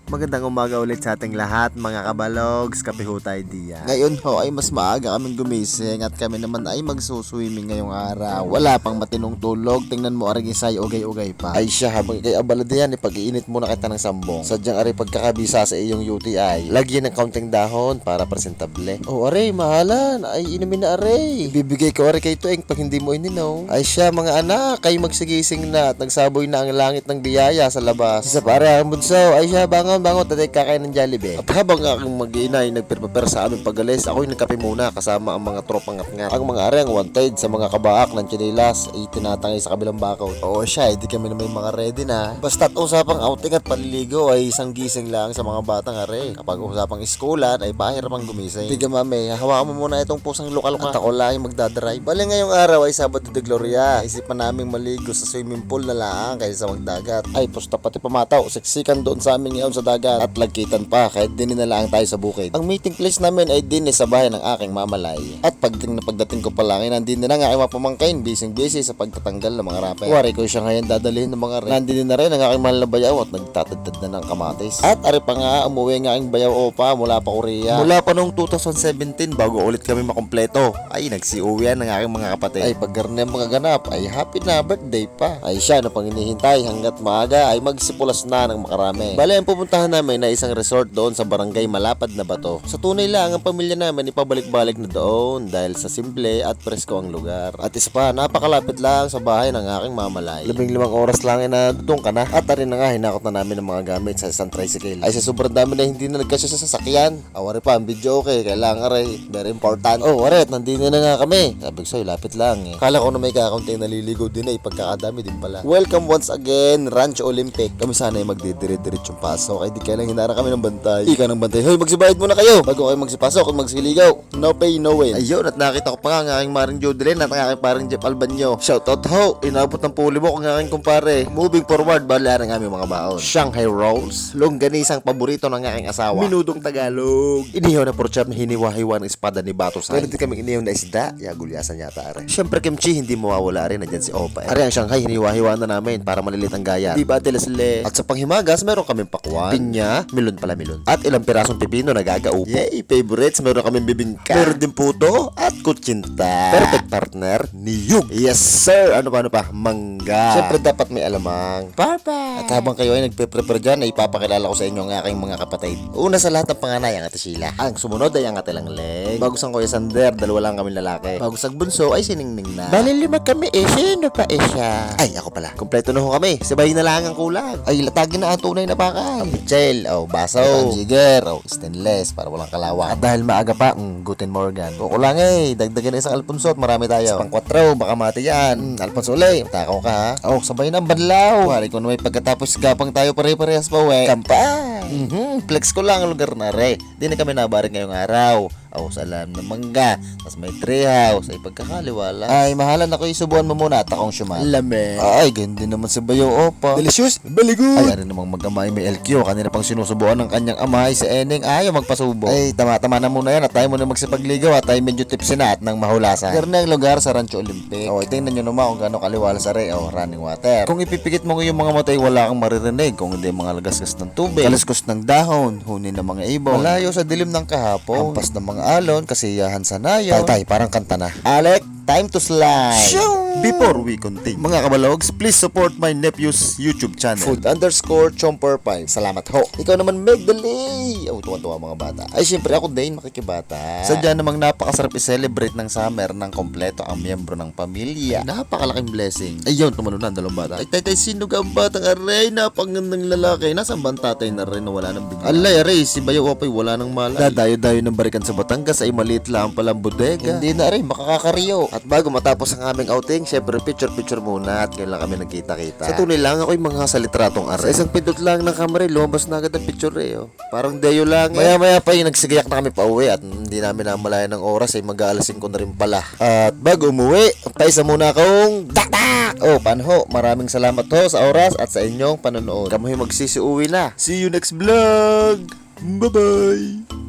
Magandang umaga ulit sa ating lahat mga kabalogs, kape ho tayo diyan. Ngayon ho ay mas maaga kaming gumising at kami naman ay magsuswimming ngayong araw. Wala pang matinong tulog, tingnan mo aring isay ugay-ugay pa. Ay siya, habang ikay abala diyan, ipag-iinit muna kita ng sambong. Sadyang ari pagkakabisa sa iyong UTI, lagyan ng kaunting dahon para presentable. Oh aray, mahalan, ay inumin na aray. Ibibigay ko aray kay Tueng pag hindi mo ininom. Ay siya mga anak, kayo magsigising na at nagsaboy na ang langit ng biyaya sa labas. Isa pare ang bunso, ay siya bangon tatay kakain ng Jollibee. At habang aking mag-ina ay nagprepare sa aming pag-alis, ako'y nagkape muna kasama ang mga tropang ngat-ngat. Ang mga areng wanted sa mga kabaak ng chinilas ay tinatangay sa kabilang bakaw. Oo siya, hindi kami na may mga ready na. Basta't usapang outing at paliligo ay isang gising lang sa mga batang are. Kapag usapang iskolan ay pahirapang gumising. Tiga mami, hawakan mo muna itong pusang luka-luka. At ako lang yung magdadrive. Bali ngayong araw ay Sabado de Gloria. Isipan naming maligo sa swimming pool na lang kaysa sa magdagat. Ay pusta pati pamataw, siksikan doon sa amin ngayon sa dagat at lagkitan pa kahit din nalaang tayo sa bukid. Ang meeting place namin ay din sa bahay ng aking mamalay. At pagdating ko pa lang ay nandun na nga aking mapamangkain, busy sa pagtatanggal ng mga rapper. Wari ko siya ngayon dadalhin ng mga rin. Nandun na rin ang aking mahal na bayaw at nagtatadtad na ng kamatis. At ari pa nga umuwi nga aking bayaw opa mula pa Korea. Mula pa noong 2017 bago ulit kami makompleto ay nagsiuwian ng aking mga kapatid. Ay paggarne mga ganap ay happy na birthday pa. Ay siya na pang hinihintay hanggat maaga ay magsipulas na ng makarami. Bale ang pupuntahan namin na isang resort doon sa barangay Malapad na Bato. Sa tunay lang ang pamilya namin ipabalik-balik na doon dahil sa simple at presko ang lugar. At isa pa, napakalapit lang sa bahay ng aking mamalay. 15 oras lang na doon ka na. At rin na nga, hinakot na namin ng mga gamit sa isang tricycle. Ay sa sobrang dami na hindi na nagkasya sa sasakyan. Awari pa, ang video okay, kailangan rin. Very important. Oh, waret, nandito na nga kami. Sabi ko sa'yo, lapit lang eh. Kala ko na may kakaunting naliligo din eh, pagkakadami din pala. Welcome once again, Ranch Olympic. Kami sana ay magdidire-diretso yung pasok. Ay di kailang hinara kami ng bantay. Ika ng bantay. Hoy, magsibayad muna kayo bago kayo magsipasok at magsiligaw. No pay, no win. Ayun, at nakita ko pa nga ang aking maring Jodelin at ang aking paring Jeff Albanyo. Shoutout ho, inabot ng puli mo kung aking kumpare. Moving forward, bala ng aming mga baon. Shanghai Rolls, longganisang paborito ng aking asawa. Minudong Tagalog. Inihaw na porchap na hiniwa-hiwa ng espada ni Batosay. Meron din kaming inihaw na isda. Yagulyasan yata are. Siyempre kimchi, hindi mawawala rin. Nandiyan si Opa. Are ang Shanghai, hiniwa-hiwa na namin para malilit ang gaya. Di ba tilasle? At sa panghimagas, meron kaming pakwan, pinya, melon pala melon. At ilang pirasong pipino na gagaupo. Yay, favorites. Meron kaming bibingka. Meron din puto at kutsinta. Perfect partner, niyog. Yes sir. Ano pa? Mangga. Siyempre dapat may alamang. Papa. At habang kayo ay nagpe-prepare dyan, ay ipapakilala ko sa inyo ang aking mga kapatid. Una sa lahat ng panganay, ang ate Sheila. Ang sumunod ay ang ate Langleg. Bago sang Kuya Sander, dalawa lang kami lalaki. Bago sang bunso ay siningning na. Bali lima kami eh. Sino pa eh siya? Ay, ako pala. Kompleto na ho kami. Sabay na lang ang kulang. Ay, latagin na ang tunay na bakal. Ang pichel, baso, ang jigger, stainless para walang kalawang. At dahil maaga pa, Guten Morgan. O lang eh, dagdagan na isang Alfonso at marami tayo. Pang 4, baka mati yan. Alfonso ulit, takaw ka ha. Sabay na ang banlaw. Wari ko na may pagkatapos gapang tayo pare-parehas pa we. Kampay! Flex ko lang ang lugar na re. Di na kami nabaring ngayong araw. Salam na mangga. Tapos may treehouse. Ay pagkakaliwala. Ay mahalan ako isubuan mo muna at akong syuman. Lame. Ay ganda naman sa bayo opa. Delicious. Baligo. Ay ano namang mag-amay may LQ. Kanina pang sinusubuan ng kanyang amay si Eneng. Ayaw magpasubo. Ay tama-tama na muna yan at tayo muna magsipagligaw at tayo medyo tipsy na at nang mahulasan. Garna ang lugar sa Rancho Olympic. Tingnan nyo naman kung gano'ng kaliwala sa re. Running water. Kung ipipikit mo yung mga matay wala kang maririnig. Kung hindi mga lagasgas ng tubig. Kaluskos ng dahon. Huni ng mga ibon. Malayo sa dilim ng kahapon. Hampas ng mga alon, kasiyahan sa nayaw. Tay, parang kanta na. Alec, time to slide. Before we continue, mga kabalogs, please support my nephew's YouTube channel. Food_Chomper5. Salamat ho. Ikaw naman, Megdali. Tuwan-tuwa mga bata. Ay, syempre ako din makikibata. Sadya namang napakasarap i-celebrate ng summer ng kompleto ang miyembro ng pamilya. Ay, napakalaking blessing. Ayun, tumalon na ang dalawang bata. Ay, tay, sino ka ang batang aray? Napakagandang lalaki. Nasaan ba ang tatay na rin na wala ng bigla? Alay, aray, si Bayaw Opay wala ng malay. Dadayo-dayo ng barikan sa Batangas ay maliit lang palang bodega. Hindi na rin, makakakariyo. At bago matapos ang aming outing, syempre picture muna at ngayon lang kami nagkita-kita. Sa tunay lang ako'y mga salitratong aray. Sa isang pindot lang ng kamera, lumabas na agad ang picture Parang dayo lang Maya-maya pa nagsigayak na kami pa uwi at hindi namin namalayan ng oras ay mag-aalasin ko na rin pala. At bago umuwi, paisa muna akong dakdak! Paano ho? Maraming salamat ho sa oras at sa inyong panonood. Kami magsisiuwi na. See you next vlog! Bye-bye!